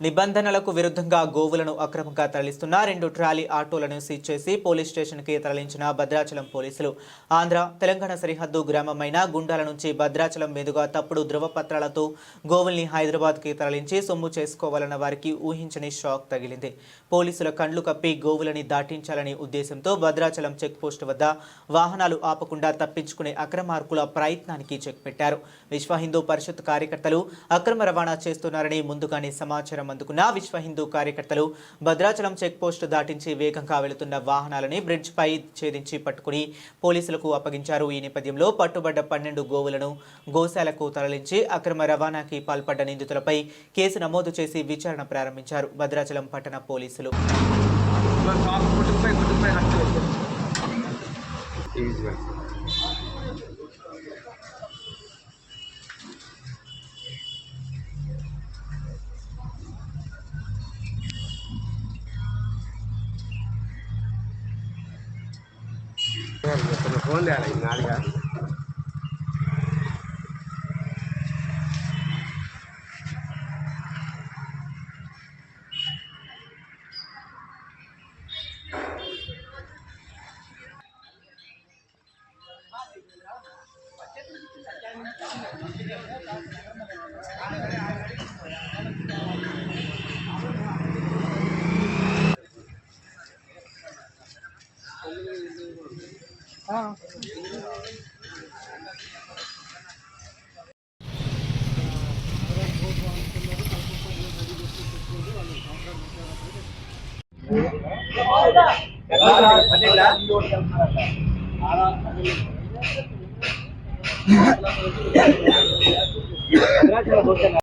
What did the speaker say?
నిబంధనలకు విరుద్ధంగా గోవులను అక్రమంగా తరలిస్తున్న 2 ట్రాలీ ఆటోలను సీజ్ చేసి పోలీస్ స్టేషన్కి తరలించిన భద్రాచలం పోలీసులు ఆంధ్ర తెలంగాణ సరిహద్దు గ్రామమైన గుండాల నుంచి భద్రాచలం మీదుగా తప్పుడు ధృవపత్రాలతో గోవుల్ని హైదరాబాద్కి తరలించి సొమ్ము చేసుకోవాలన్న వారికి ఊహించని షాక్ తగిలింది. పోలీసుల కండ్లు కప్పి గోవులని దాటించాలని ఉద్దేశంతో భద్రాచలం చెక్ పోస్ట్ వద్ద వాహనాలు ఆపకుండా తప్పించుకునే అక్రమార్కుల ప్రయత్నానికి చెక్ పెట్టారు. విశ్వ హిందూ పరిషత్ కార్యకర్తలు అక్రమ రవాణా చేస్తున్నారని ముందుగానే సమాచారం అందుకున్న విశ్వ హిందూ కార్యకర్తలు భద్రాచలం చెక్ పోస్ట్ దాటించి వేగంగా వెళుతున్న వాహనాలని బ్రిడ్జ్ పై ఛేదించి పట్టుకుని పోలీసులకు అప్పగించారు. ఈ నేపథ్యంలో పట్టుబడ్డ 12 గోవులను గోశాలకు తరలించి అక్రమ రవాణాకి పాల్పడ్డ నిందితులపై కేసు నమోదు చేసి విచారణ ప్రారంభించారు భద్రాచలం పట్టణ పోలీసులు. ఫోన్ చేయాలి నాలుగా